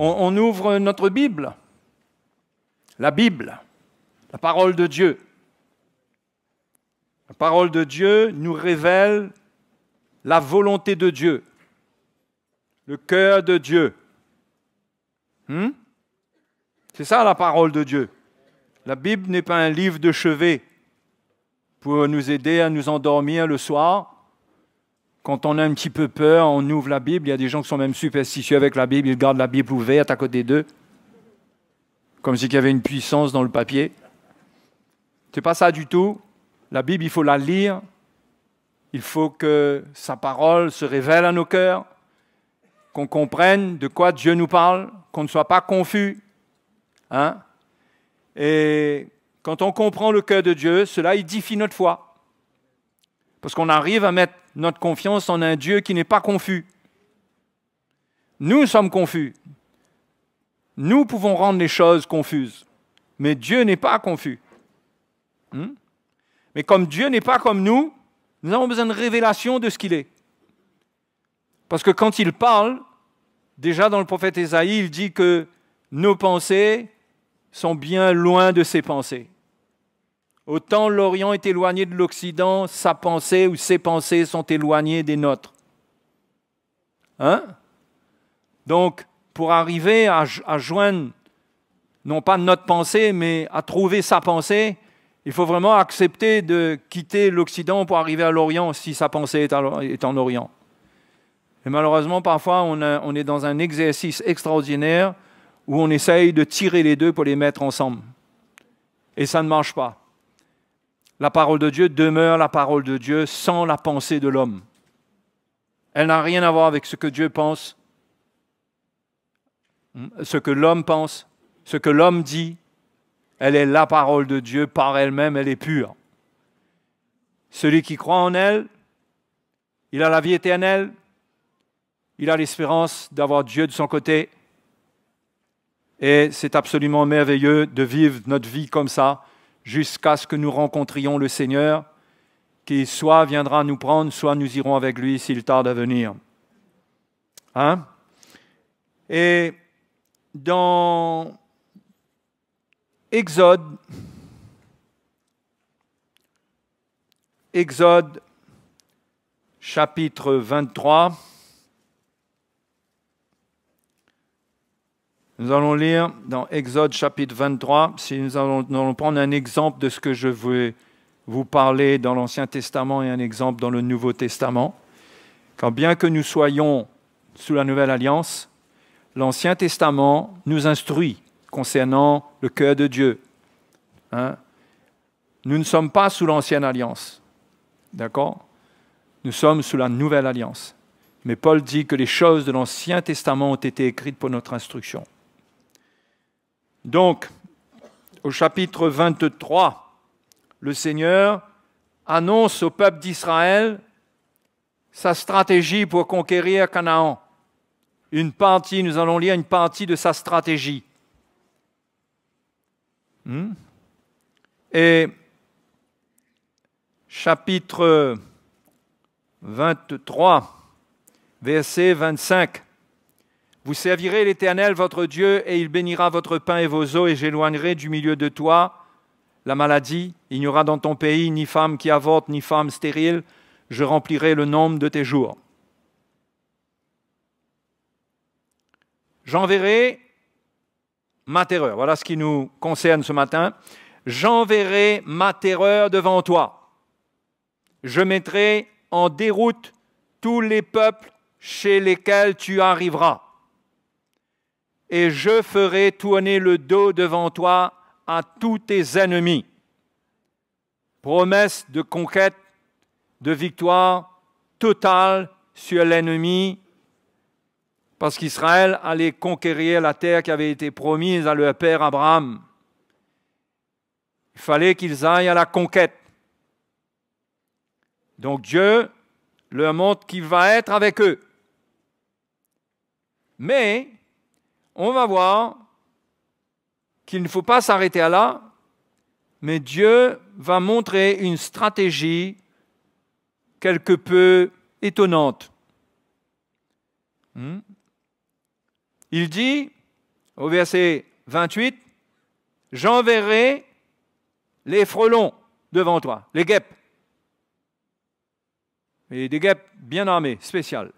On ouvre notre Bible, la parole de Dieu. La parole de Dieu nous révèle la volonté de Dieu, le cœur de Dieu. C'est ça la parole de Dieu. La Bible n'est pas un livre de chevet pour nous aider à nous endormir le soir. Quand on a un petit peu peur, on ouvre la Bible. Il y a des gens qui sont même superstitieux avec la Bible. Ils gardent la Bible ouverte à côté d'eux, comme s'il y avait une puissance dans le papier. Ce n'est pas ça du tout. La Bible, il faut la lire. Il faut que sa parole se révèle à nos cœurs, qu'on comprenne de quoi Dieu nous parle, qu'on ne soit pas confus. Et quand on comprend le cœur de Dieu, cela édifie notre foi. Parce qu'on arrive à mettre notre confiance en un Dieu qui n'est pas confus. Nous sommes confus. Nous pouvons rendre les choses confuses. Mais Dieu n'est pas confus. Mais comme Dieu n'est pas comme nous avons besoin de révélation de ce qu'il est. Parce que quand il parle, déjà dans le prophète Ésaïe, il dit que nos pensées sont bien loin de ses pensées. Autant l'Orient est éloigné de l'Occident, sa pensée ou ses pensées sont éloignées des nôtres. Donc, pour arriver à joindre, non pas notre pensée, mais à trouver sa pensée, il faut vraiment accepter de quitter l'Occident pour arriver à l'Orient si sa pensée est en Orient. Et malheureusement, parfois, on est dans un exercice extraordinaire où on essaye de tirer les deux pour les mettre ensemble. Et ça ne marche pas. La parole de Dieu demeure la parole de Dieu sans la pensée de l'homme. Elle n'a rien à voir avec ce que Dieu pense, ce que l'homme pense, ce que l'homme dit. Elle est la parole de Dieu par elle-même, elle est pure. Celui qui croit en elle, il a la vie éternelle, il a l'espérance d'avoir Dieu de son côté. Et c'est absolument merveilleux de vivre notre vie comme ça, jusqu'à ce que nous rencontrions le Seigneur, qui soit viendra nous prendre, soit nous irons avec lui s'il tarde à venir. Et dans Exode chapitre 23, nous allons lire dans Exode chapitre 23, si nous allons prendre un exemple de ce que je vais vous parler dans l'Ancien Testament et un exemple dans le Nouveau Testament. Car bien que nous soyons sous la Nouvelle Alliance, l'Ancien Testament nous instruit concernant le cœur de Dieu. Nous ne sommes pas sous l'Ancienne Alliance. D'accord? Nous sommes sous la Nouvelle Alliance. Mais Paul dit que les choses de l'Ancien Testament ont été écrites pour notre instruction. Donc, au chapitre 23, le Seigneur annonce au peuple d'Israël sa stratégie pour conquérir Canaan. Nous allons lire une partie de sa stratégie. Et chapitre 23, verset 25. Vous servirez l'Éternel, votre Dieu, et il bénira votre pain et vos eaux, et j'éloignerai du milieu de toi la maladie. Il n'y aura dans ton pays ni femme qui avorte, ni femme stérile. Je remplirai le nombre de tes jours. J'enverrai ma terreur. Voilà ce qui nous concerne ce matin. J'enverrai ma terreur devant toi. Je mettrai en déroute tous les peuples chez lesquels tu arriveras. Et je ferai tourner le dos devant toi à tous tes ennemis. Promesse de conquête, de victoire totale sur l'ennemi, parce qu'Israël allait conquérir la terre qui avait été promise à leur père Abraham. Il fallait qu'ils aillent à la conquête. Donc Dieu leur montre qu'il va être avec eux. Mais on va voir qu'il ne faut pas s'arrêter à là, mais Dieu va montrer une stratégie quelque peu étonnante. Il dit, au verset 28, j'enverrai les frelons devant toi, les guêpes. Et des guêpes bien armées, spéciales.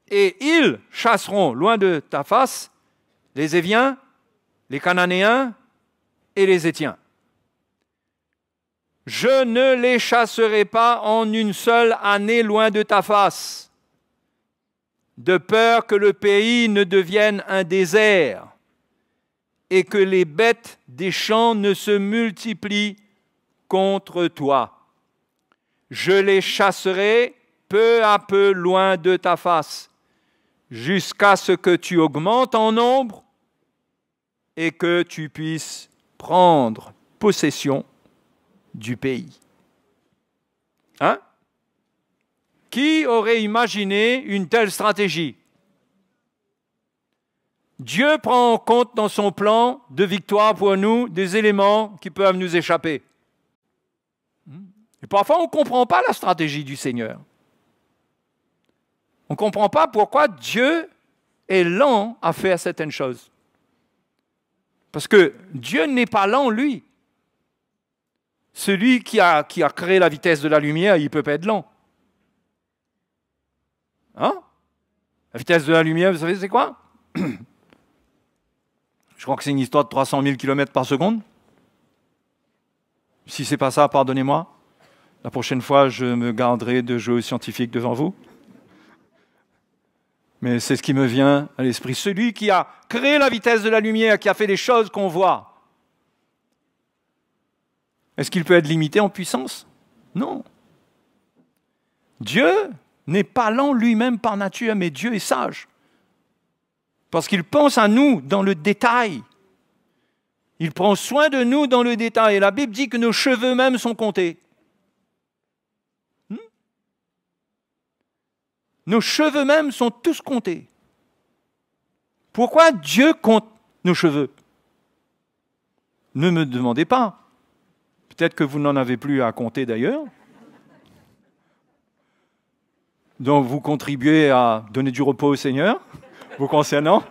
Et ils chasseront loin de ta face les Éviens, les Cananéens et les Étiens. Je ne les chasserai pas en une seule année loin de ta face, de peur que le pays ne devienne un désert et que les bêtes des champs ne se multiplient contre toi. Je les chasserai peu à peu loin de ta face, jusqu'à ce que tu augmentes en nombre et que tu puisses prendre possession du pays. Hein? Qui aurait imaginé une telle stratégie? Dieu prend en compte dans son plan de victoire pour nous des éléments qui peuvent nous échapper. Et parfois, on ne comprend pas la stratégie du Seigneur. On ne comprend pas pourquoi Dieu est lent à faire certaines choses. Parce que Dieu n'est pas lent, lui. Celui qui a créé la vitesse de la lumière, il ne peut pas être lent. Hein? La vitesse de la lumière, vous savez, c'est quoi? Je crois que c'est une histoire de 300 000 km par seconde. Si ce n'est pas ça, pardonnez-moi. La prochaine fois, je me garderai de jeux scientifiques devant vous. Mais c'est ce qui me vient à l'esprit. Celui qui a créé la vitesse de la lumière, qui a fait des choses qu'on voit, est-ce qu'il peut être limité en puissance? Non. Dieu n'est pas lent lui-même par nature, mais Dieu est sage. Parce qu'il pense à nous dans le détail. Il prend soin de nous dans le détail. Et la Bible dit que nos cheveux même sont comptés. Nos cheveux même sont tous comptés. Pourquoi Dieu compte nos cheveux? Ne me demandez pas. Peut-être que vous n'en avez plus à compter d'ailleurs. Donc vous contribuez à donner du repos au Seigneur, vous concernant.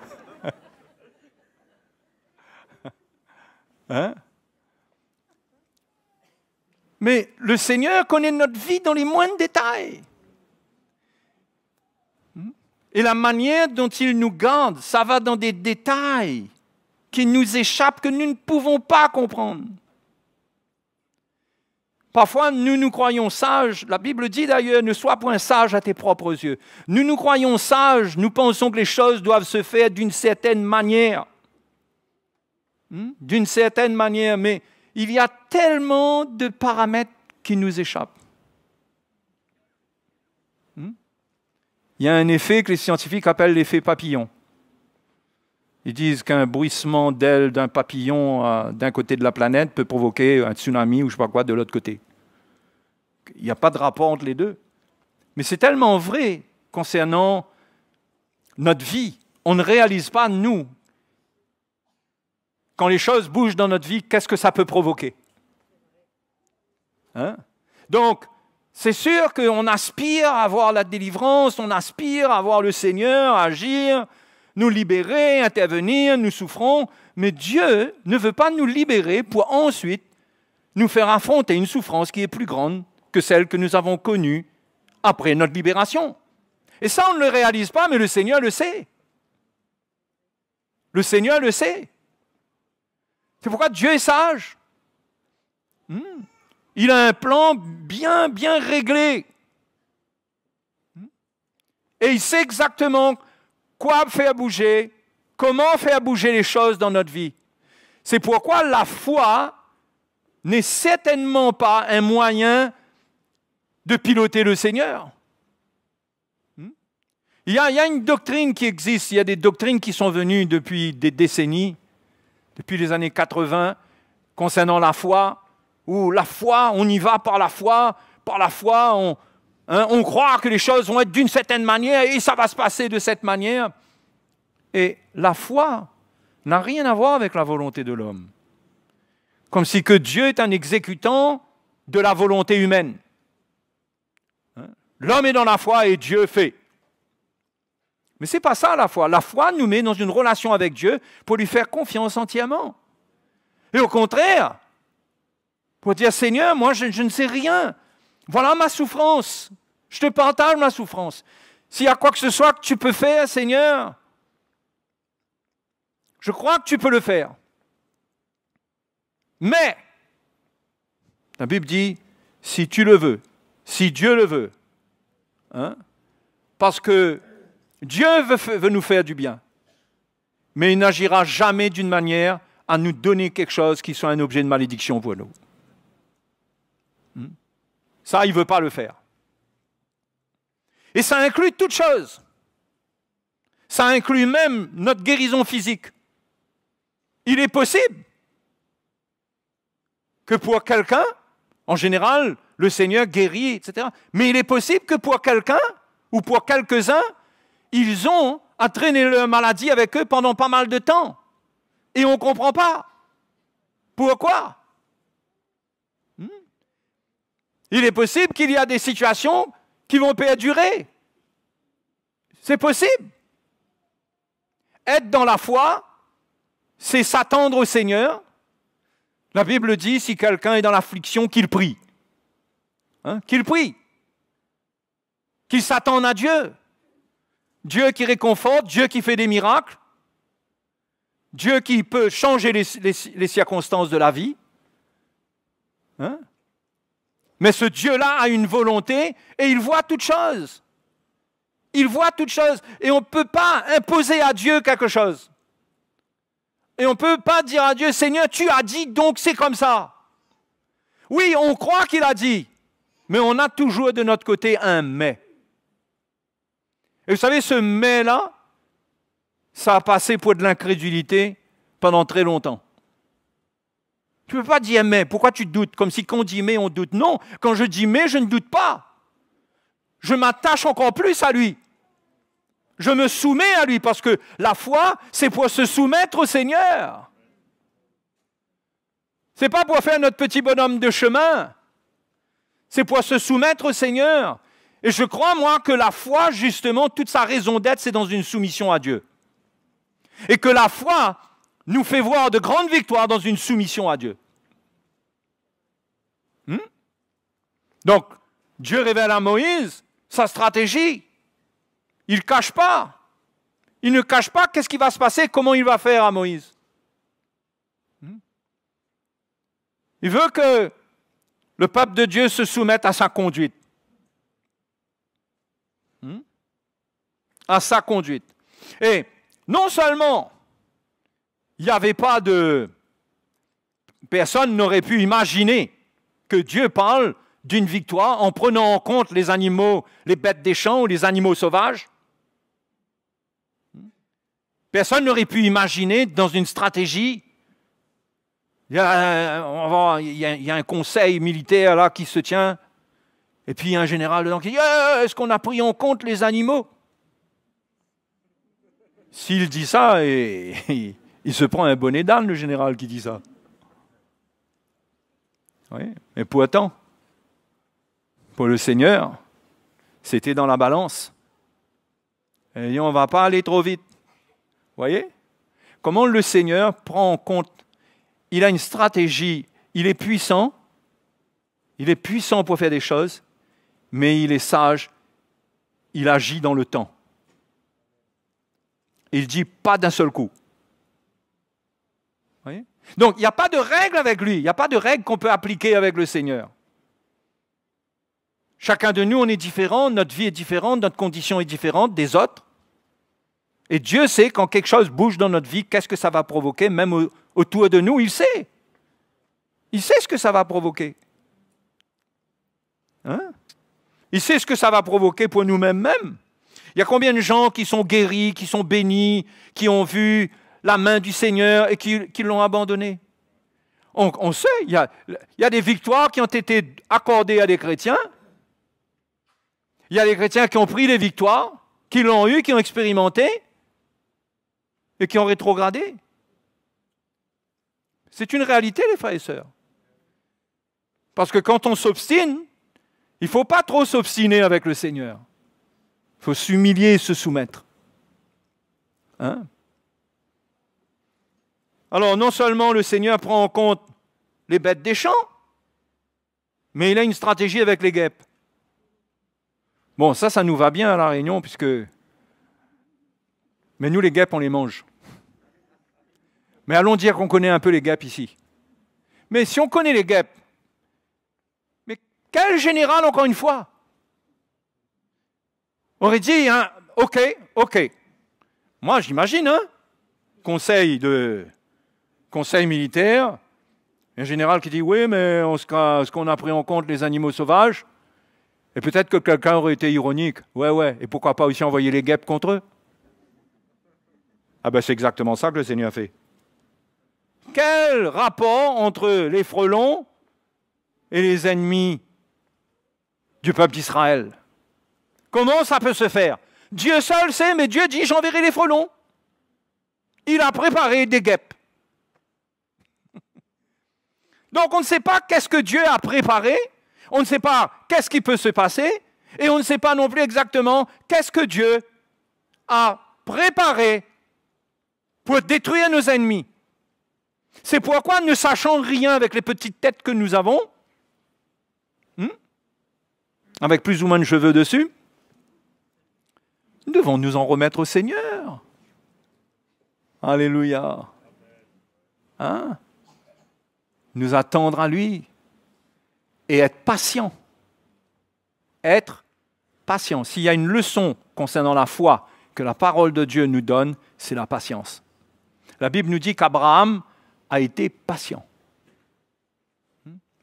Hein? Mais le Seigneur connaît notre vie dans les moindres détails. Et la manière dont il nous garde, ça va dans des détails qui nous échappent, que nous ne pouvons pas comprendre. Parfois, nous nous croyons sages. La Bible dit d'ailleurs, ne sois point sage à tes propres yeux. Nous nous croyons sages, nous pensons que les choses doivent se faire d'une certaine manière. D'une certaine manière, mais il y a tellement de paramètres qui nous échappent. Il y a un effet que les scientifiques appellent l'effet papillon. Ils disent qu'un bruissement d'aile d'un papillon d'un côté de la planète peut provoquer un tsunami ou je ne sais pas quoi de l'autre côté. Il n'y a pas de rapport entre les deux. Mais c'est tellement vrai concernant notre vie. On ne réalise pas, nous, quand les choses bougent dans notre vie, qu'est-ce que ça peut provoquer? Hein? Donc, c'est sûr qu'on aspire à avoir la délivrance, on aspire à voir le Seigneur agir, nous libérer, intervenir, nous souffrons, mais Dieu ne veut pas nous libérer pour ensuite nous faire affronter une souffrance qui est plus grande que celle que nous avons connue après notre libération. Et ça, on ne le réalise pas, mais le Seigneur le sait. Le Seigneur le sait. C'est pourquoi Dieu est sage. Il a un plan bien réglé. Et il sait exactement quoi faire bouger, comment faire bouger les choses dans notre vie. C'est pourquoi la foi n'est certainement pas un moyen de piloter le Seigneur. Il y a une doctrine qui existe, il y a des doctrines qui sont venues depuis des décennies, depuis les années 80, concernant la foi, où la foi, on y va par la foi, on croit que les choses vont être d'une certaine manière et ça va se passer de cette manière. Et la foi n'a rien à voir avec la volonté de l'homme. Comme si que Dieu est un exécutant de la volonté humaine. L'homme est dans la foi et Dieu fait. Mais ce n'est pas ça la foi. La foi nous met dans une relation avec Dieu pour lui faire confiance entièrement. Et au contraire, pour dire, Seigneur, moi je ne sais rien. Voilà ma souffrance. Je te partage ma souffrance. S'il y a quoi que ce soit que tu peux faire, Seigneur, je crois que tu peux le faire. Mais, la Bible dit, si tu le veux, si Dieu le veut, hein, parce que Dieu veut nous faire du bien, mais il n'agira jamais d'une manière à nous donner quelque chose qui soit un objet de malédiction pour nous. Ça, il ne veut pas le faire. Et ça inclut toutes choses. Ça inclut même notre guérison physique. Il est possible que pour quelqu'un, en général, le Seigneur guérit, etc. Mais il est possible que pour quelqu'un, ou pour quelques-uns, ils ont à traîner leur maladie avec eux pendant pas mal de temps. Et on ne comprend pas. Pourquoi? Il est possible qu'il y a des situations qui vont perdurer. C'est possible. Être dans la foi, c'est s'attendre au Seigneur. La Bible dit, si quelqu'un est dans l'affliction, qu'il prie. Hein? Qu'il prie. Qu'il s'attende à Dieu. Dieu qui réconforte, Dieu qui fait des miracles, Dieu qui peut changer les circonstances de la vie. Hein? Mais ce Dieu-là a une volonté et il voit toutes choses. Il voit toutes choses. Et on ne peut pas imposer à Dieu quelque chose. Et on ne peut pas dire à Dieu, Seigneur, tu as dit, donc c'est comme ça. Oui, on croit qu'il a dit, mais on a toujours de notre côté un mais. Et vous savez, ce mais-là, ça a passé pour de l'incrédulité pendant très longtemps. Tu ne peux pas dire mais, pourquoi tu doutes? Comme si quand on dit mais, on doute. Non, quand je dis mais, je ne doute pas. Je m'attache encore plus à lui. Je me soumets à lui parce que la foi, c'est pour se soumettre au Seigneur. Ce n'est pas pour faire notre petit bonhomme de chemin. C'est pour se soumettre au Seigneur. Et je crois, moi, que la foi, justement, toute sa raison d'être, c'est dans une soumission à Dieu. Et que la foi nous fait voir de grandes victoires dans une soumission à Dieu. Donc, Dieu révèle à Moïse sa stratégie. Il ne cache pas. Il ne cache pas qu'est-ce qui va se passer, comment il va faire à Moïse. Il veut que le peuple de Dieu se soumette à sa conduite. À sa conduite. Et non seulement il n'y avait pas de... Personne n'aurait pu imaginer que Dieu parle d'une victoire en prenant en compte les animaux, les bêtes des champs ou les animaux sauvages. Personne n'aurait pu imaginer dans une stratégie, il y a un conseil militaire là qui se tient, et puis il y a un général dedans qui dit est-ce qu'on a pris en compte les animaux? S'il dit ça, il se prend un bonnet d'âne, le général qui dit ça. Oui, mais pourtant, pour le Seigneur, c'était dans la balance. Et on ne va pas aller trop vite. Vous voyez? Comment le Seigneur prend en compte, il a une stratégie, il est puissant pour faire des choses, mais il est sage, il agit dans le temps. Il ne dit pas d'un seul coup. Vous voyez? Donc, il n'y a pas de règle avec lui, il n'y a pas de règle qu'on peut appliquer avec le Seigneur. Chacun de nous, on est différent, notre vie est différente, notre condition est différente des autres. Et Dieu sait quand quelque chose bouge dans notre vie, qu'est-ce que ça va provoquer, même autour de nous, il sait. Il sait ce que ça va provoquer. Hein? Il sait ce que ça va provoquer pour nous-mêmes même. Il y a combien de gens qui sont guéris, qui sont bénis, qui ont vu la main du Seigneur et qui l'ont abandonné? On sait, il y a des victoires qui ont été accordées à des chrétiens. Il y a des chrétiens qui ont pris les victoires, qui l'ont eu, qui ont expérimenté et qui ont rétrogradé. C'est une réalité, les frères et sœurs. Parce que quand on s'obstine, il ne faut pas trop s'obstiner avec le Seigneur. Il faut s'humilier et se soumettre. Hein? Alors, non seulement le Seigneur prend en compte les bêtes des champs, mais il a une stratégie avec les guêpes. Bon, ça nous va bien à La Réunion, puisque... Mais nous, les guêpes, on les mange. Mais allons dire qu'on connaît un peu les guêpes ici. Mais si on connaît les guêpes, mais quel général, encore une fois, aurait dit, hein, ok. Moi, j'imagine, hein, conseil militaire, un général qui dit, oui, mais est-ce qu'on a pris en compte les animaux sauvages? Et peut-être que quelqu'un aurait été ironique. Ouais, et pourquoi pas aussi envoyer les guêpes contre eux? Ah ben c'est exactement ça que le Seigneur fait. Quel rapport entre les frelons et les ennemis du peuple d'Israël? Comment ça peut se faire? Dieu seul sait, mais Dieu dit, j'enverrai les frelons. Il a préparé des guêpes. Donc on ne sait pas qu'est-ce que Dieu a préparé, on ne sait pas qu'est-ce qui peut se passer, et on ne sait pas non plus exactement qu'est-ce que Dieu a préparé pour détruire nos ennemis. C'est pourquoi, ne sachant rien avec les petites têtes que nous avons, avec plus ou moins de cheveux dessus, nous devons nous en remettre au Seigneur. Alléluia. Hein? Nous attendre à lui et être patient. Être patient. S'il y a une leçon concernant la foi que la parole de Dieu nous donne, c'est la patience. La Bible nous dit qu'Abraham a été patient.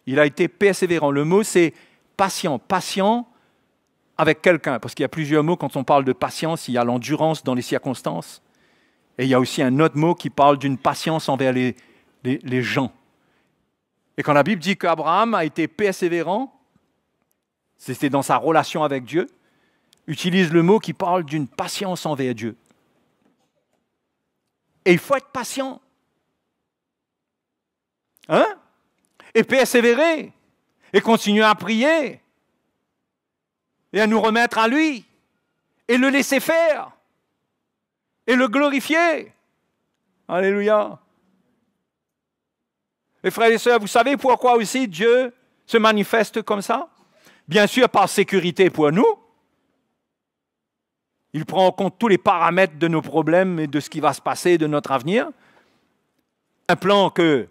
Il a été persévérant. Le mot, c'est patient. Patient avec quelqu'un, parce qu'il y a plusieurs mots quand on parle de patience. Il y a l'endurance dans les circonstances. Et il y a aussi un autre mot qui parle d'une patience envers les gens. Et quand la Bible dit qu'Abraham a été persévérant, c'était dans sa relation avec Dieu, utilise le mot qui parle d'une patience envers Dieu. Et il faut être patient. Hein? Et persévérer. Et continuer à prier. Et à nous remettre à lui. Et le laisser faire. Et le glorifier. Alléluia. Et frères et sœurs, vous savez pourquoi aussi Dieu se manifeste comme ça? Bien sûr, par sécurité pour nous. Il prend en compte tous les paramètres de nos problèmes et de ce qui va se passer, de notre avenir. Un plan que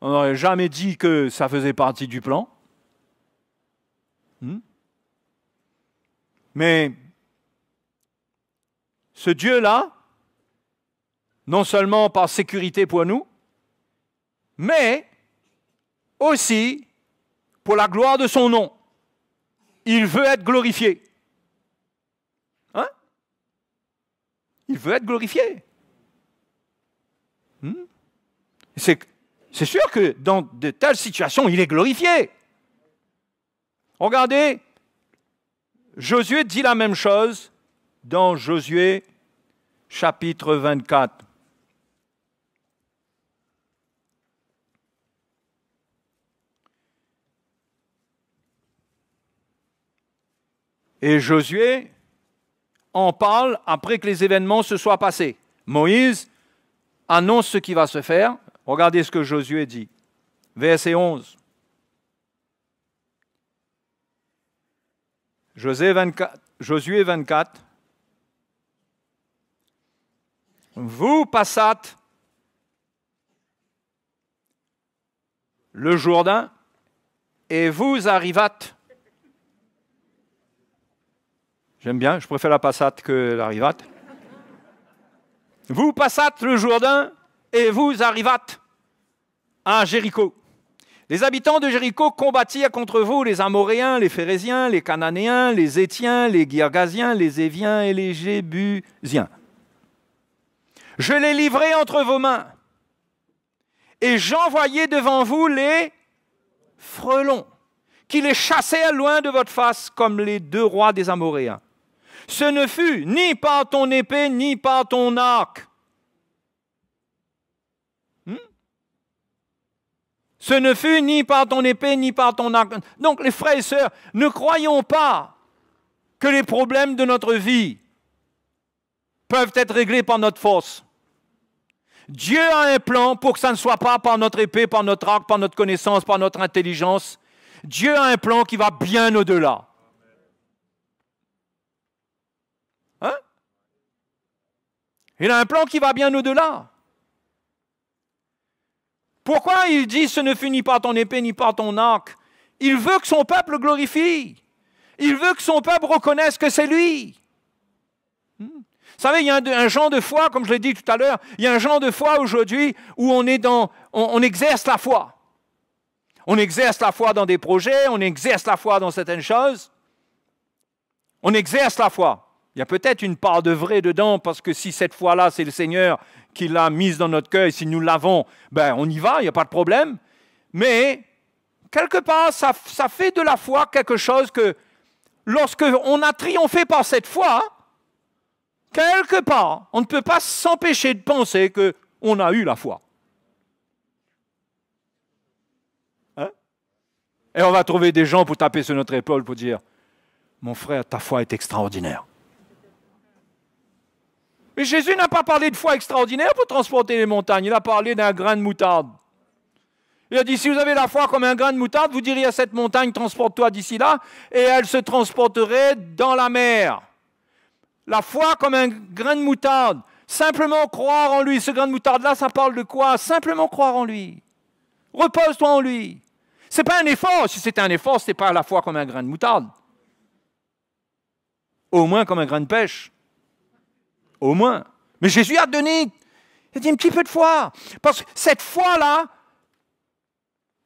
on n'aurait jamais dit que ça faisait partie du plan. Mais ce Dieu-là, non seulement par sécurité pour nous, mais aussi pour la gloire de son nom. Il veut être glorifié. Hein? Il veut être glorifié. C'est sûr que dans de telles situations, il est glorifié. Regardez, Josué dit la même chose dans Josué chapitre 24. Et Josué en parle après que les événements se soient passés. Moïse annonce ce qui va se faire. Regardez ce que Josué dit. Verset 11. Josué 24. Vous passâtes le Jourdain et vous arrivâtes. J'aime bien, je préfère la passate que la rivate. Vous passâtes le Jourdain et vous arrivâtes à Jéricho. Les habitants de Jéricho combattirent contre vous les Amoréens, les Phéréziens, les Cananéens, les Étiens, les Girgasiens, les Éviens et les Jébusiens. Je les livrai entre vos mains et j'envoyai devant vous les frelons qui les chassèrent loin de votre face comme les 2 rois des Amoréens. Ce ne fut ni par ton épée, ni par ton arc. Ce ne fut ni par ton épée, ni par ton arc. Donc, les frères et sœurs, ne croyons pas que les problèmes de notre vie peuvent être réglées par notre force. Dieu a un plan pour que ça ne soit pas par notre épée, par notre arc, par notre connaissance, par notre intelligence. Dieu a un plan qui va bien au-delà. Hein? Il a un plan qui va bien au-delà. Pourquoi il dit « ce ne fut ni par ton épée ni par ton arc » ? Il veut que son peuple glorifie. Il veut que son peuple reconnaisse que c'est lui. Vous savez, il y a un genre de foi, comme je l'ai dit tout à l'heure, il y a un genre de foi aujourd'hui où on exerce la foi. On exerce la foi dans des projets, on exerce la foi dans certaines choses. On exerce la foi. Il y a peut-être une part de vrai dedans, parce que si cette foi-là, c'est le Seigneur qui l'a mise dans notre cœur, et si nous l'avons, ben on y va, il n'y a pas de problème. Mais, quelque part, ça fait de la foi quelque chose que, lorsque on a triomphé par cette foi, quelque part, on ne peut pas s'empêcher de penser qu'on a eu la foi. Hein? Et on va trouver des gens pour taper sur notre épaule pour dire « Mon frère, ta foi est extraordinaire. » Mais Jésus n'a pas parlé de foi extraordinaire pour transporter les montagnes. Il a parlé d'un grain de moutarde. Il a dit, si vous avez la foi comme un grain de moutarde, vous diriez à cette montagne, transporte-toi d'ici là, et elle se transporterait dans la mer. La foi comme un grain de moutarde. Simplement croire en lui. Ce grain de moutarde-là, ça parle de quoi? Simplement croire en lui. Repose-toi en lui. Ce n'est pas un effort. Si c'était un effort, ce n'est pas la foi comme un grain de moutarde. Au moins comme un grain de pêche. Au moins. Mais Jésus a donné, il a dit un petit peu de foi. Parce que cette foi-là,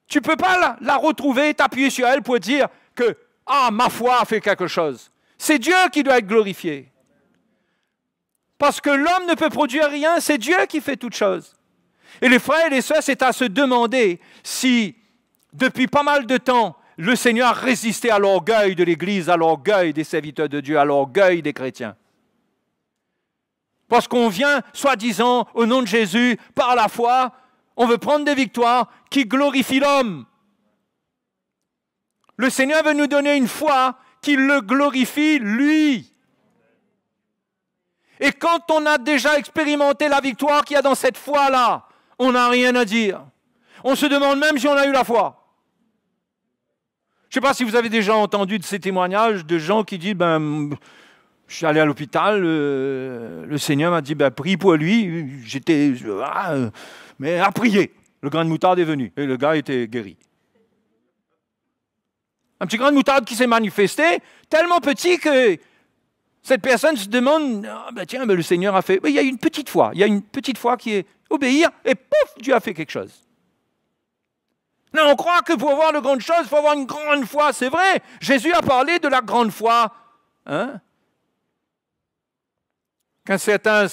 tu ne peux pas la retrouver, t'appuyer sur elle pour dire que « Ah, ma foi a fait quelque chose ». C'est Dieu qui doit être glorifié. Parce que l'homme ne peut produire rien, c'est Dieu qui fait toutes choses. Et les frères et les sœurs, c'est à se demander si, depuis pas mal de temps, le Seigneur a résisté à l'orgueil de l'Église, à l'orgueil des serviteurs de Dieu, à l'orgueil des chrétiens. Parce qu'on vient, soi-disant, au nom de Jésus, par la foi, on veut prendre des victoires qui glorifient l'homme. Le Seigneur veut nous donner une foi qui le glorifie, lui. Et quand on a déjà expérimenté la victoire qu'il y a dans cette foi-là, on n'a rien à dire. On se demande même si on a eu la foi. Je ne sais pas si vous avez déjà entendu de ces témoignages de gens qui disent je suis allé à l'hôpital, le Seigneur m'a dit prie pour lui, mais à prier. Le grain de moutarde est venu et le gars était guéri. Un petit grain de moutarde qui s'est manifesté, tellement petit que cette personne se demande le Seigneur a fait. Mais il y a une petite foi qui est obéir et pouf, Dieu a fait quelque chose. Non, on croit que pour avoir de grandes choses, il faut avoir une grande foi, c'est vrai. Jésus a parlé de la grande foi. Hein? Qu'un certain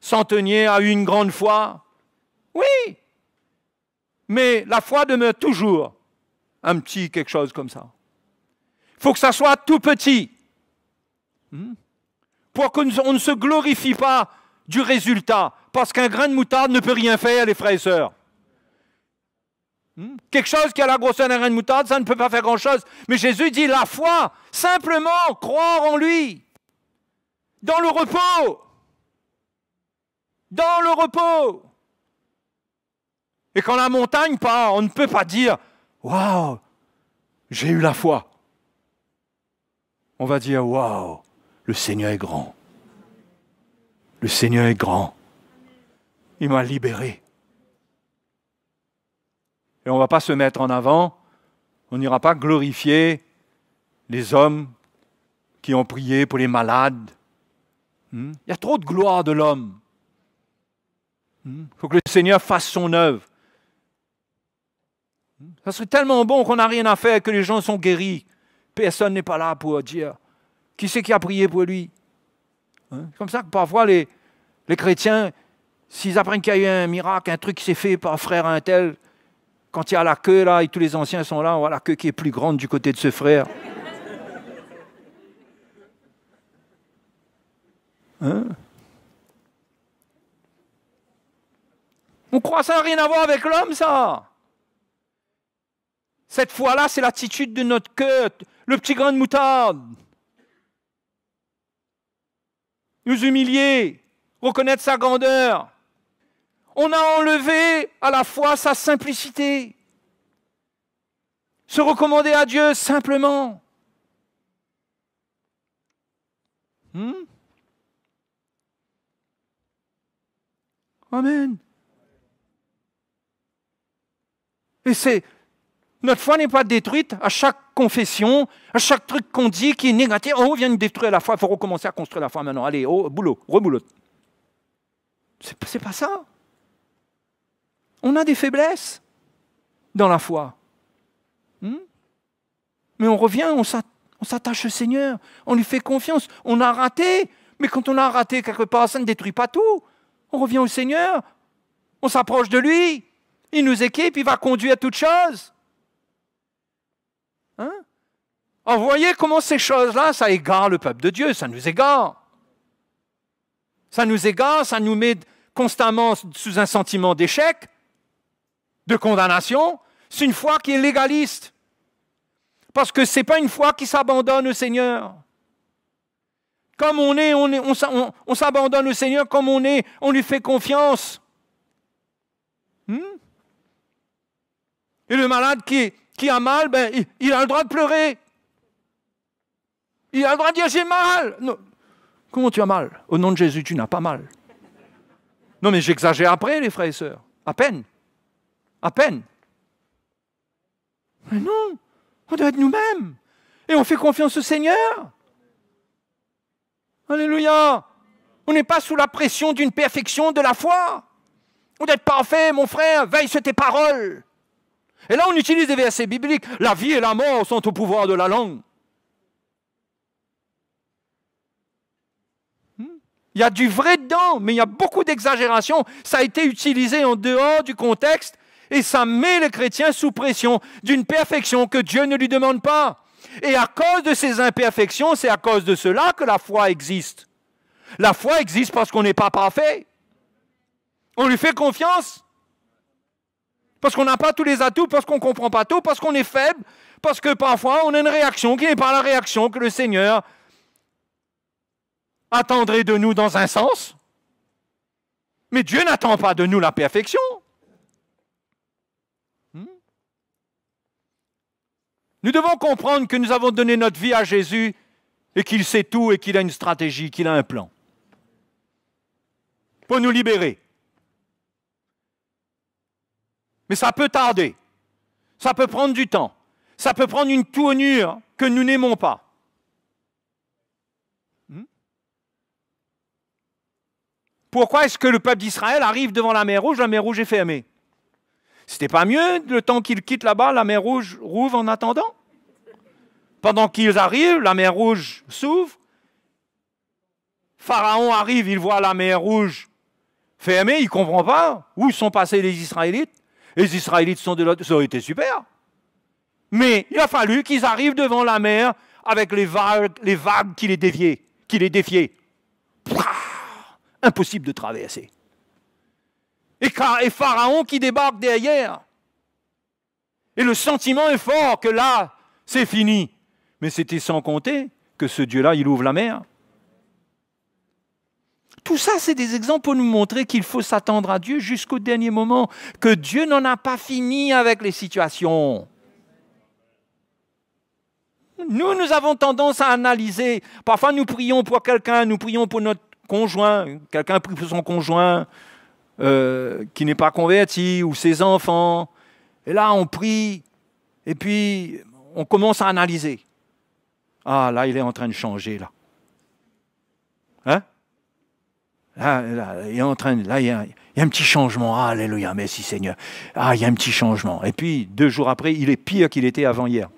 centenier a eu une grande foi. Oui, mais la foi demeure toujours un petit quelque chose comme ça. Il faut que ça soit tout petit. Pour qu'on ne se glorifie pas du résultat. Parce qu'un grain de moutarde ne peut rien faire, les frères et sœurs. Quelque chose qui a la grosseur d'un grain de moutarde, ça ne peut pas faire grand-chose. Mais Jésus dit la foi, simplement croire en lui. Dans le repos. Dans le repos. Et quand la montagne part, on ne peut pas dire « Waouh, j'ai eu la foi ». On va dire « Waouh, le Seigneur est grand. Le Seigneur est grand. Il m'a libéré. » Et on ne va pas se mettre en avant, on n'ira pas glorifier les hommes qui ont prié pour les malades. Il y a trop de gloire de l'homme. Il faut que le Seigneur fasse son œuvre. Ça serait tellement bon qu'on n'a rien à faire, que les gens sont guéris. Personne n'est pas là pour dire qui c'est qui a prié pour lui. C'est comme ça que parfois les chrétiens, s'ils apprennent qu'il y a eu un miracle, un truc qui s'est fait par frère un tel, quand il y a la queue là et tous les anciens sont là, on voit la queue qui est plus grande du côté de ce frère. On croit que ça n'a rien à voir avec l'homme, ça. Cette foi-là, c'est l'attitude de notre cœur, le petit grain de moutarde. Nous humilier, reconnaître sa grandeur. On a enlevé à la fois sa simplicité. Se recommander à Dieu simplement. Amen. Et notre foi n'est pas détruite à chaque confession, à chaque truc qu'on dit qui est négatif. Oh, on vient de détruire la foi, il faut recommencer à construire la foi maintenant. Allez, boulot, reboulotte. C'est pas ça. On a des faiblesses dans la foi. Mais on revient, on s'attache au Seigneur, on lui fait confiance. On a raté, mais quand on a raté quelque part, ça ne détruit pas tout. On revient au Seigneur, on s'approche de lui, il nous équipe, il va conduire à toutes choses. Alors, vous voyez comment ces choses-là, ça égare le peuple de Dieu, ça nous égare. Ça nous égare, ça nous met constamment sous un sentiment d'échec, de condamnation. C'est une foi qui est légaliste. Parce que ce n'est pas une foi qui s'abandonne au Seigneur. Comme on s'abandonne au Seigneur comme on est, on lui fait confiance. Et le malade qui a mal, il a le droit de pleurer. Il a le droit de dire « j'ai mal ». Non. Comment tu as mal? Au nom de Jésus, tu n'as pas mal. Non, mais j'exagère après, les frères et sœurs. À peine. À peine. Mais non, on doit être nous-mêmes. Et on fait confiance au Seigneur. Alléluia. On n'est pas sous la pression d'une perfection de la foi. On doit être parfait, mon frère, veille sur tes paroles. Et là, on utilise des versets bibliques. La vie et la mort sont au pouvoir de la langue. Il y a du vrai dedans, mais il y a beaucoup d'exagération. Ça a été utilisé en dehors du contexte et ça met les chrétiens sous pression d'une perfection que Dieu ne lui demande pas. Et à cause de ces imperfections, c'est à cause de cela que la foi existe. La foi existe parce qu'on n'est pas parfait. On lui fait confiance. Parce qu'on n'a pas tous les atouts, parce qu'on ne comprend pas tout, parce qu'on est faible, parce que parfois on a une réaction qui n'est pas la réaction que le Seigneur attendrait de nous dans un sens. Mais Dieu n'attend pas de nous la perfection. Nous devons comprendre que nous avons donné notre vie à Jésus et qu'il sait tout et qu'il a une stratégie, qu'il a un plan pour nous libérer. Mais ça peut tarder, ça peut prendre du temps, ça peut prendre une tournure que nous n'aimons pas. Pourquoi est-ce que le peuple d'Israël arrive devant la mer Rouge est fermée? C'était pas mieux, le temps qu'ils quittent là-bas, la mer Rouge rouvre en attendant? Pendant qu'ils arrivent, la mer Rouge s'ouvre. Pharaon arrive, il voit la mer Rouge fermée, il ne comprend pas où sont passés les Israélites. Les Israélites sont de l'autre, ça aurait été super. Mais il a fallu qu'ils arrivent devant la mer avec les vagues qui les défiaient. Impossible de traverser. Et Pharaon qui débarque derrière. Et le sentiment est fort que là, c'est fini. Mais c'était sans compter que ce Dieu-là, il ouvre la mer. Tout ça, c'est des exemples pour nous montrer qu'il faut s'attendre à Dieu jusqu'au dernier moment, que Dieu n'en a pas fini avec les situations. Nous avons tendance à analyser. Parfois, nous prions pour quelqu'un, nous prions pour notre conjoint. Quelqu'un prie pour son conjoint qui n'est pas converti, ou ses enfants. Et là, on prie, et puis on commence à analyser. Ah, là, il est en train de changer, là. Hein? Là, il est en train de, là, il y a un petit changement. Ah, alléluia, merci Seigneur. Ah, il y a un petit changement. Et puis, 2 jours après, il est pire qu'il était avant hier.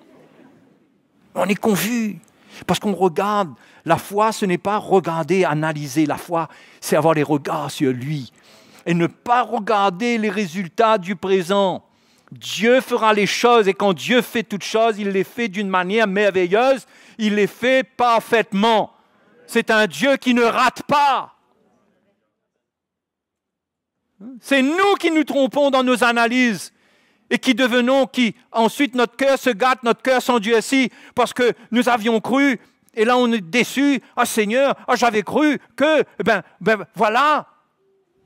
On est confus. Parce qu'on regarde. La foi, ce n'est pas regarder, analyser. La foi, c'est avoir les regards sur lui. Et ne pas regarder les résultats du présent. Dieu fera les choses. Et quand Dieu fait toutes choses, il les fait d'une manière merveilleuse. Il les fait parfaitement. C'est un Dieu qui ne rate pas. C'est nous qui nous trompons dans nos analyses et ensuite notre cœur se gâte, notre cœur s'endurcit parce que nous avions cru Et là, on est déçu. Ah Seigneur, ah, j'avais cru que... Voilà.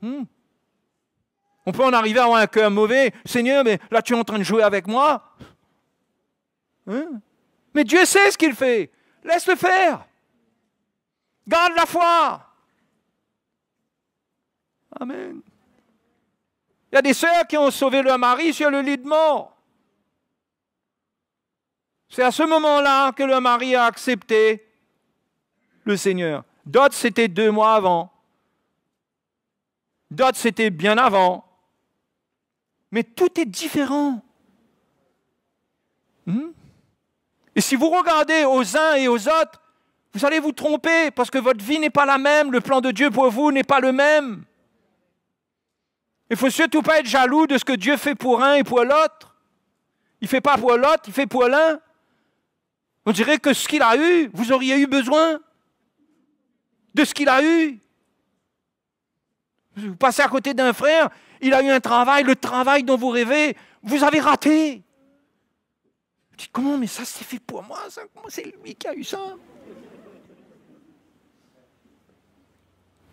On peut en arriver à avoir un cœur mauvais. Seigneur, mais là, tu es en train de jouer avec moi. Mais Dieu sait ce qu'il fait. Laisse-le faire. Garde la foi. Amen. Il y a des sœurs qui ont sauvé leur mari sur le lit de mort. C'est à ce moment-là que le mari a accepté le Seigneur. D'autres, c'était 2 mois avant. D'autres, c'était bien avant. Mais tout est différent. Et si vous regardez aux uns et aux autres, vous allez vous tromper parce que votre vie n'est pas la même. Le plan de Dieu pour vous n'est pas le même. Il ne faut surtout pas être jaloux de ce que Dieu fait pour un et pour l'autre. Il ne fait pas pour l'autre, il fait pour l'un. On dirait que ce qu'il a eu, vous auriez eu besoin de ce qu'il a eu. Vous passez à côté d'un frère, il a eu un travail, le travail dont vous rêvez, vous avez raté. Vous dites, comment, mais ça c'est fait pour moi, ça, comment c'est lui qui a eu ça?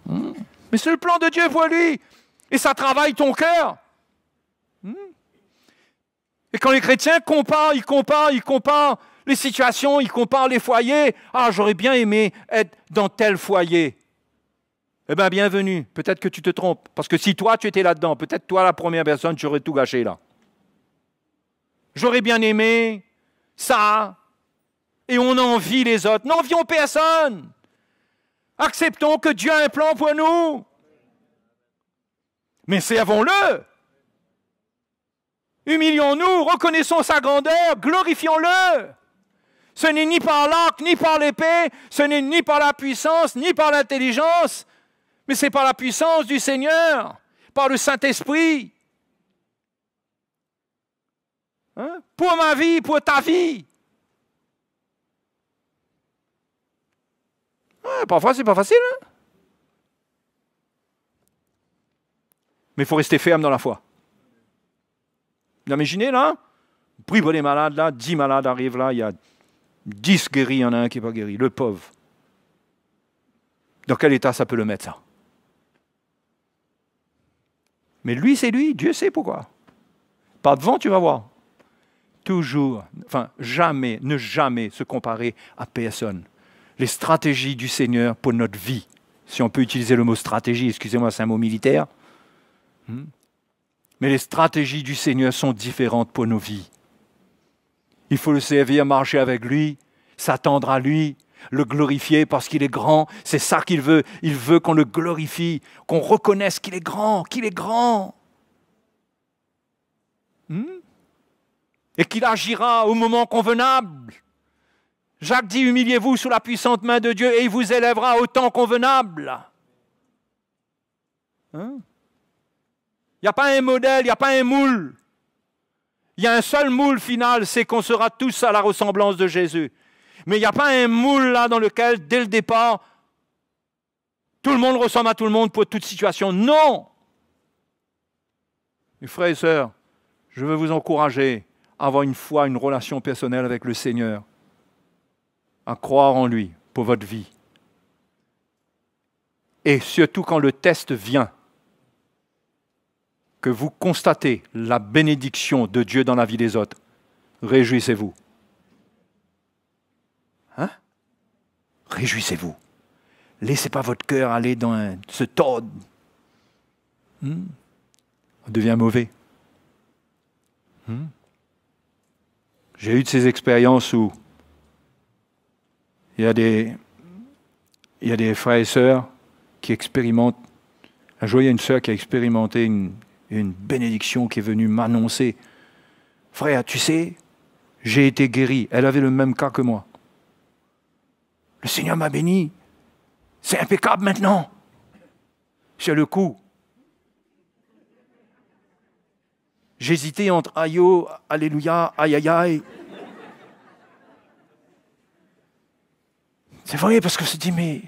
Mais c'est le plan de Dieu pour lui. Et ça travaille ton cœur. Et quand les chrétiens comparent les situations, ils comparent les foyers. Ah, j'aurais bien aimé être dans tel foyer. Eh bien, bienvenue. Peut-être que tu te trompes. Parce que si toi, tu étais là-dedans, peut-être toi, la première personne, tu aurais tout gâché là. J'aurais bien aimé ça. Et on envie les autres. N'envions personne. Acceptons que Dieu a un plan pour nous. Mais servons-le. Humilions-nous, reconnaissons sa grandeur, glorifions-le. Ce n'est ni par l'arc, ni par l'épée, ce n'est ni par la puissance, ni par l'intelligence, mais c'est par la puissance du Seigneur, par le Saint-Esprit. Pour ma vie, pour ta vie. Parfois, c'est pas facile. Mais il faut rester ferme dans la foi. Vous imaginez là? Prie pour les malades là, 10 malades arrivent là, il y a 10 guéris, il y en a un qui n'est pas guéri, le pauvre. Dans quel état ça peut le mettre ça? Mais lui, c'est lui, Dieu sait pourquoi. Par devant, tu vas voir. Toujours, jamais, ne jamais se comparer à personne. Les stratégies du Seigneur pour notre vie, si on peut utiliser le mot stratégie, excusez-moi, c'est un mot militaire, mais les stratégies du Seigneur sont différentes pour nos vies. Il faut le servir, marcher avec lui, s'attendre à lui, le glorifier parce qu'il est grand. C'est ça qu'il veut. Il veut qu'on le glorifie, qu'on reconnaisse qu'il est grand, qu'il est grand. Et qu'il agira au moment convenable. Jacques dit, humiliez-vous sous la puissante main de Dieu et il vous élèvera au temps convenable. Il n'y a pas un modèle, il n'y a pas un moule. Il y a un seul moule final, c'est qu'on sera tous à la ressemblance de Jésus. Mais il n'y a pas un moule là dans lequel, dès le départ, tout le monde ressemble à tout le monde pour toute situation. Non! Mes frères et sœurs, je veux vous encourager à avoir une foi, une relation personnelle avec le Seigneur, à croire en lui pour votre vie. Et surtout quand le test vient, que vous constatez la bénédiction de Dieu dans la vie des autres, réjouissez-vous. Réjouissez-vous. Laissez pas votre cœur aller se tordre. On devient mauvais. J'ai eu de ces expériences où il y a des frères et sœurs qui expérimentent. Un jour, il y a une sœur qui a expérimenté une bénédiction qui est venue m'annoncer. Frère, tu sais, j'ai été guéri. Elle avait le même cas que moi. Le Seigneur m'a béni. C'est impeccable maintenant. Sur le coup. J'hésitais entre aïe, alléluia, aïe, aïe, aïe. C'est vrai, parce que je me dis, mais...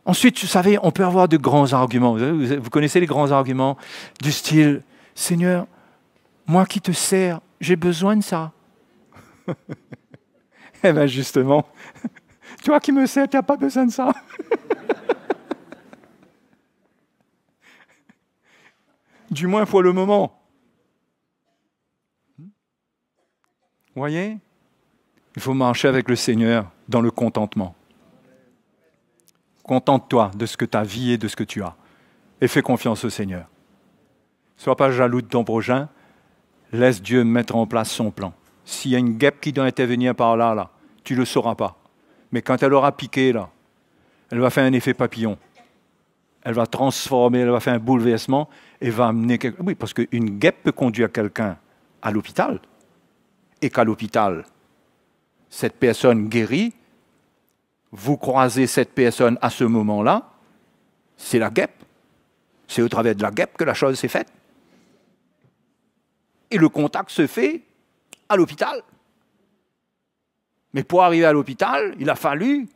Ensuite, vous savez, on peut avoir de grands arguments. Vous connaissez les grands arguments du style, Seigneur, moi qui te sers, j'ai besoin de ça. Eh bien justement, toi qui me sais, tu n'as pas besoin de ça. Du moins pour le moment. Vous voyez? Il faut marcher avec le Seigneur dans le contentement. Contente-toi de ce que tu as vie et de ce que tu as. Et fais confiance au Seigneur. Sois pas jaloux de ton prochain. Laisse Dieu mettre en place son plan. S'il y a une guêpe qui doit intervenir par là, tu ne le sauras pas. Mais quand elle aura piqué, là, elle va faire un effet papillon. Elle va transformer, elle va faire un bouleversement et va amener quelque... Oui, parce qu'une guêpe peut conduire quelqu'un à l'hôpital. Et qu'à l'hôpital, cette personne guérit, vous croisez cette personne à ce moment-là, c'est la guêpe. C'est au travers de la guêpe que la chose s'est faite. Et le contact se fait à l'hôpital. Mais pour arriver à l'hôpital, il a fallu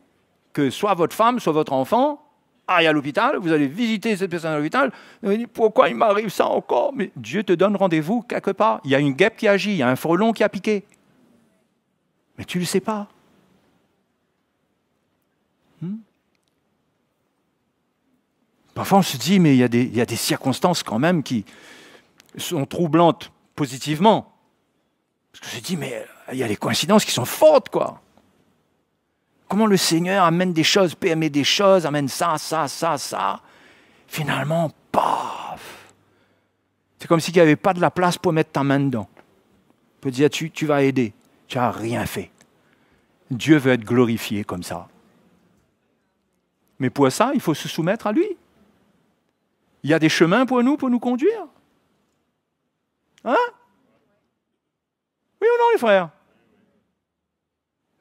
que soit votre femme, soit votre enfant aille à l'hôpital, vous allez visiter cette personne à l'hôpital, vous allez dire, pourquoi il m'arrive ça encore? Mais Dieu te donne rendez-vous quelque part. Il y a une guêpe qui agit, il y a un frelon qui a piqué. Mais tu ne le sais pas. Parfois on se dit, mais il y a des circonstances quand même qui sont troublantes positivement. Parce que je me dis, mais il y a des coïncidences qui sont fortes, quoi. Comment le Seigneur amène des choses, permet des choses, amène ça. Finalement, paf! C'est comme s'il n'y avait pas de la place pour mettre ta main dedans. On peut dire, tu vas aider. Tu n'as rien fait. Dieu veut être glorifié comme ça. Mais pour ça, il faut se soumettre à lui. Il y a des chemins pour nous conduire. Hein? Oui ou non, les frères?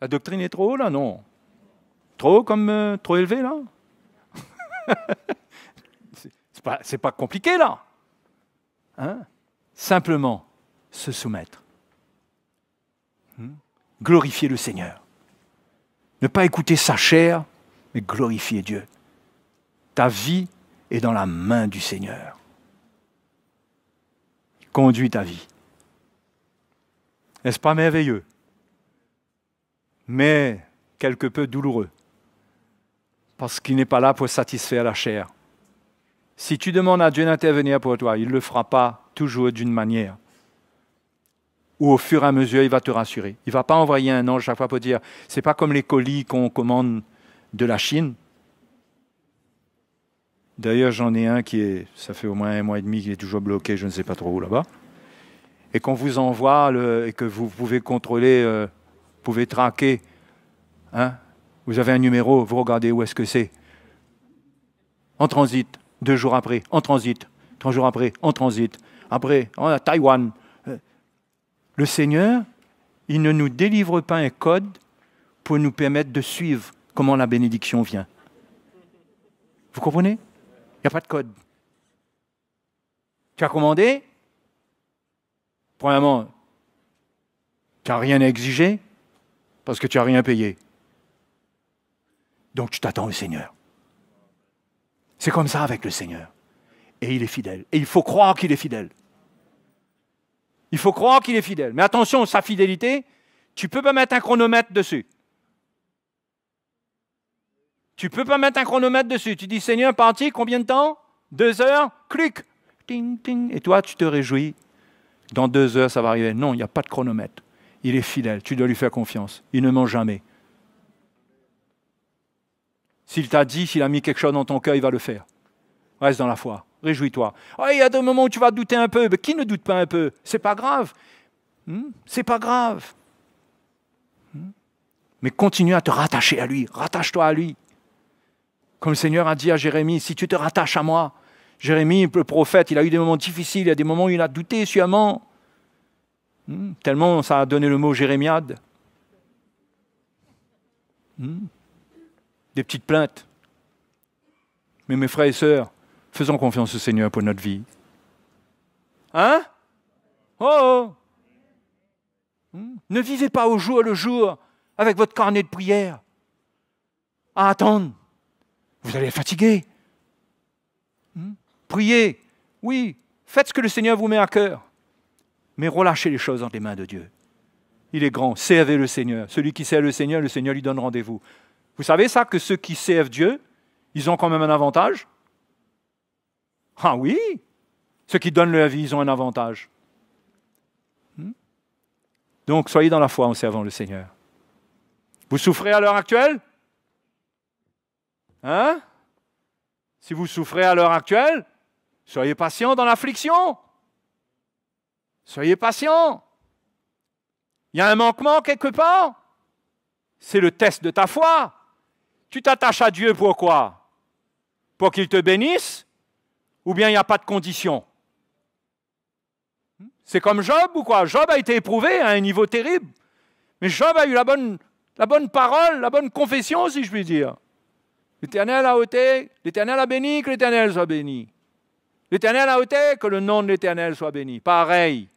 La doctrine est trop haut, là? Non. Trop élevé, là? C'est pas compliqué, là. Hein? Simplement se soumettre. Glorifier le Seigneur. Ne pas écouter sa chair, mais glorifier Dieu. Ta vie est dans la main du Seigneur. Conduis ta vie. N'est-ce pas merveilleux? Mais quelque peu douloureux. Parce qu'il n'est pas là pour satisfaire la chair. Si tu demandes à Dieu d'intervenir pour toi, il ne le fera pas toujours d'une manière. Ou au fur et à mesure, il va te rassurer. Il ne va pas envoyer un ange chaque fois pour dire, c'est pas comme les colis qu'on commande de la Chine. D'ailleurs, j'en ai un ça fait au moins 1 mois et demi qu'il est toujours bloqué, je ne sais pas trop où là-bas. Et qu'on vous envoie, et que vous pouvez contrôler, vous pouvez traquer, hein, vous avez un numéro, vous regardez où est-ce que c'est. En transit, 2 jours après, en transit, 3 jours après, en transit. Après, à Taïwan. Le Seigneur, il ne nous délivre pas un code pour nous permettre de suivre comment la bénédiction vient. Vous comprenez? Il n'y a pas de code. Tu as commandé? Premièrement, tu n'as rien à exiger parce que tu n'as rien payé. Donc tu t'attends au Seigneur. C'est comme ça avec le Seigneur. Et il est fidèle. Et il faut croire qu'il est fidèle. Il faut croire qu'il est fidèle. Mais attention, sa fidélité, tu ne peux pas mettre un chronomètre dessus. Tu ne peux pas mettre un chronomètre dessus. Tu dis, Seigneur, parti, combien de temps? 2 heures, clic, ting, ting. Et toi, tu te réjouis. Dans 2 heures, ça va arriver. Non, il n'y a pas de chronomètre. Il est fidèle. Tu dois lui faire confiance. Il ne ment jamais. S'il t'a dit, s'il a mis quelque chose dans ton cœur, il va le faire. Reste dans la foi. Réjouis-toi. Oh, il y a des moments où tu vas douter un peu. Mais qui ne doute pas un peu? C'est pas grave. C'est pas grave. Mais continue à te rattacher à lui. Rattache-toi à lui. Comme le Seigneur a dit à Jérémie, si tu te rattaches à moi, Jérémie, le prophète, il a eu des moments difficiles, il y a des moments où il a douté sûrement. Tellement ça a donné le mot jérémiade. Des petites plaintes. Mais mes frères et sœurs, faisons confiance au Seigneur pour notre vie. Hein? Oh! Ne vivez pas au jour le jour avec votre carnet de prière. À attendre. Vous allez être fatigué. Priez. Oui, faites ce que le Seigneur vous met à cœur. Mais relâchez les choses entre les mains de Dieu. Il est grand. Servez le Seigneur. Celui qui sert le Seigneur lui donne rendez-vous. Vous savez ça, que ceux qui servent Dieu, ils ont quand même un avantage? Ah oui! Ceux qui donnent leur vie, ils ont un avantage. Donc, soyez dans la foi en servant le Seigneur. Vous souffrez à l'heure actuelle? Hein? Si vous souffrez à l'heure actuelle, soyez patient dans l'affliction. Soyez patient. Il y a un manquement quelque part. C'est le test de ta foi. Tu t'attaches à Dieu pourquoi? Pour qu'il te bénisse? Ou bien il n'y a pas de condition? C'est comme Job ou quoi? Job a été éprouvé à un niveau terrible. Mais Job a eu la bonne parole, la bonne confession, si je puis dire. L'Éternel a ôté, l'Éternel a béni, que l'Éternel soit béni. L'Éternel a ôté, que le nom de l'Éternel soit béni. Pareil.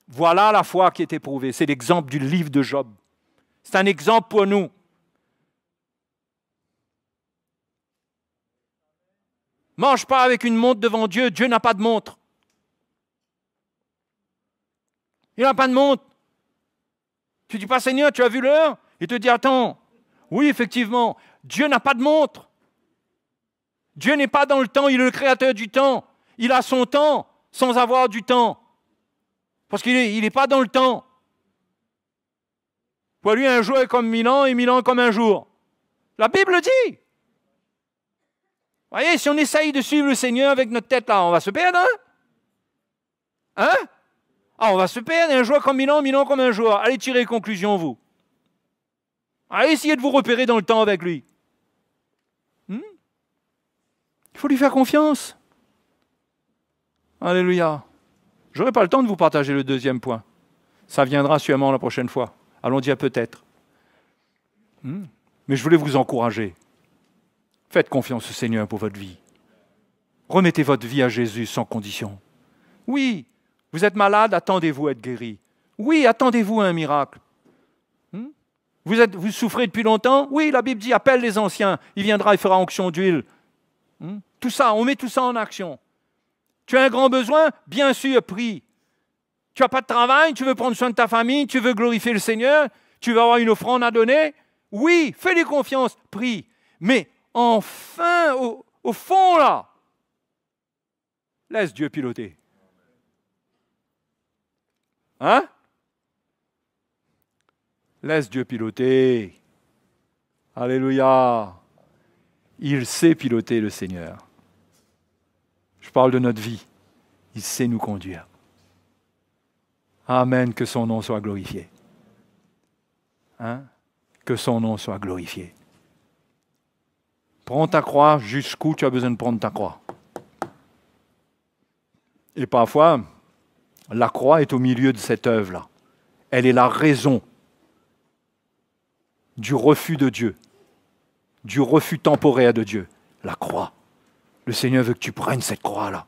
Voilà la foi qui est éprouvée. C'est l'exemple du livre de Job. C'est un exemple pour nous. Mange pas avec une montre devant Dieu. Dieu n'a pas de montre. Il n'a pas de montre. Tu ne dis pas, Seigneur, tu as vu l'heure? Il te dit, attends. Oui, effectivement, Dieu n'a pas de montre. Dieu n'est pas dans le temps, il est le créateur du temps. Il a son temps sans avoir du temps. Parce qu'il n'est pas dans le temps. Pour lui, un jour est comme 1000 ans et 1000 ans comme un jour. La Bible dit. Vous voyez, si on essaye de suivre le Seigneur avec notre tête là, on va se perdre, hein? Hein? Ah, on va se perdre, un jour comme 1000 ans comme un jour. Allez tirer les conclusions, vous. Allez essayer de vous repérer dans le temps avec lui. Il faut lui faire confiance. Alléluia. Je n'aurai pas le temps de vous partager le deuxième point. Ça viendra sûrement la prochaine fois. Allons dire peut-être. Mais je voulais vous encourager. Faites confiance au Seigneur pour votre vie. Remettez votre vie à Jésus sans condition. Oui, vous êtes malade, attendez-vous à être guéri. Oui, attendez-vous à un miracle. Vous souffrez depuis longtemps? Oui, la Bible dit, appelle les anciens. Il viendra, il fera onction d'huile. Tout ça, on met tout ça en action. Tu as un grand besoin? Bien sûr, prie. Tu n'as pas de travail? Tu veux prendre soin de ta famille? Tu veux glorifier le Seigneur? Tu veux avoir une offrande à donner? Oui, fais-lui confiance, prie. Mais enfin, au fond, là, laisse Dieu piloter. Hein? Laisse Dieu piloter. Alléluia. Il sait piloter, le Seigneur. Je parle de notre vie. Il sait nous conduire. Amen, que son nom soit glorifié. Hein? Que son nom soit glorifié. Prends ta croix jusqu'où tu as besoin de prendre ta croix. Et parfois, la croix est au milieu de cette œuvre-là. Elle est la raison du refus de Dieu, du refus temporaire de Dieu. La croix. Le Seigneur veut que tu prennes cette croix-là.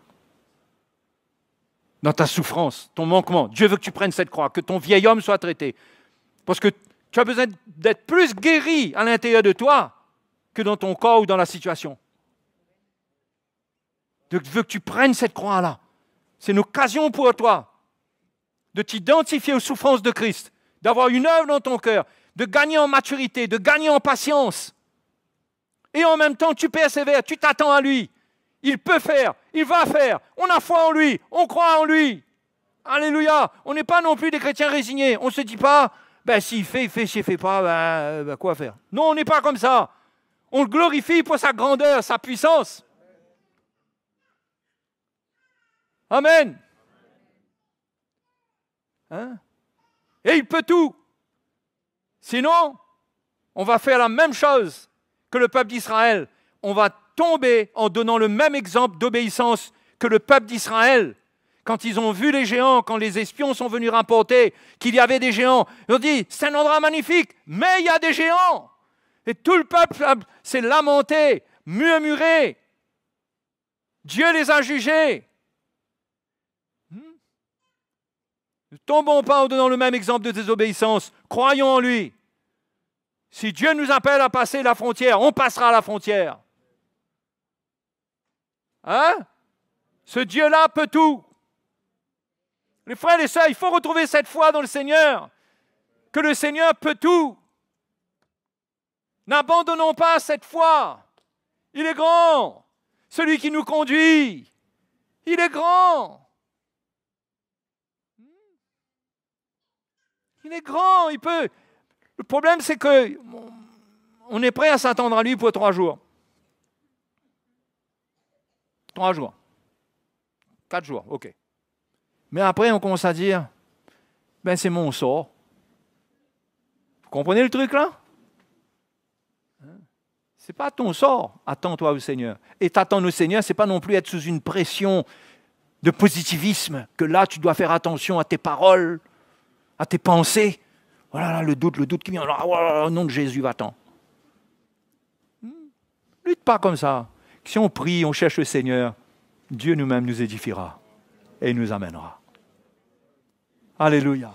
Dans ta souffrance, ton manquement, Dieu veut que tu prennes cette croix, que ton vieil homme soit traité. Parce que tu as besoin d'être plus guéri à l'intérieur de toi que dans ton corps ou dans la situation. Dieu veut que tu prennes cette croix-là. C'est une occasion pour toi de t'identifier aux souffrances de Christ, d'avoir une œuvre dans ton cœur, de gagner en maturité, de gagner en patience. Et en même temps, tu persévères, tu t'attends à lui. Il peut faire, il va faire. On a foi en lui, on croit en lui. Alléluia. On n'est pas non plus des chrétiens résignés. On ne se dit pas, s'il fait, s'il ne fait pas, quoi faire? Non, on n'est pas comme ça. On le glorifie pour sa grandeur, sa puissance. Amen. Hein? Et il peut tout. Sinon, on va faire la même chose que le peuple d'Israël. On va tomber en donnant le même exemple d'obéissance que le peuple d'Israël. Quand ils ont vu les géants, quand les espions sont venus rapporter qu'il y avait des géants, ils ont dit, c'est un endroit magnifique, mais il y a des géants. Et tout le peuple s'est lamenté, murmuré. Dieu les a jugés. Ne tombons pas en donnant le même exemple de désobéissance. Croyons en lui. Si Dieu nous appelle à passer la frontière, on passera la frontière. Hein? Ce Dieu-là peut tout. Les frères et sœurs, il faut retrouver cette foi dans le Seigneur. que le Seigneur peut tout. N'abandonnons pas cette foi. Il est grand. Celui qui nous conduit, il est grand. Il est grand, il peut. Le problème, c'est que on est prêt à s'attendre à lui pour 3 jours. 3 jours. 4 jours, ok. Mais après, on commence à dire, ben c'est mon sort. Vous comprenez le truc là? C'est pas ton sort. Attends-toi au Seigneur. Et t'attendre au Seigneur, c'est pas non plus être sous une pression de positivisme, que là, tu dois faire attention à tes paroles, à tes pensées. Voilà, là, le doute qui vient. Au nom de Jésus, va-t'en. Lutte pas comme ça. Si on prie, on cherche le Seigneur, Dieu nous-mêmes nous édifiera et il nous amènera. Alléluia.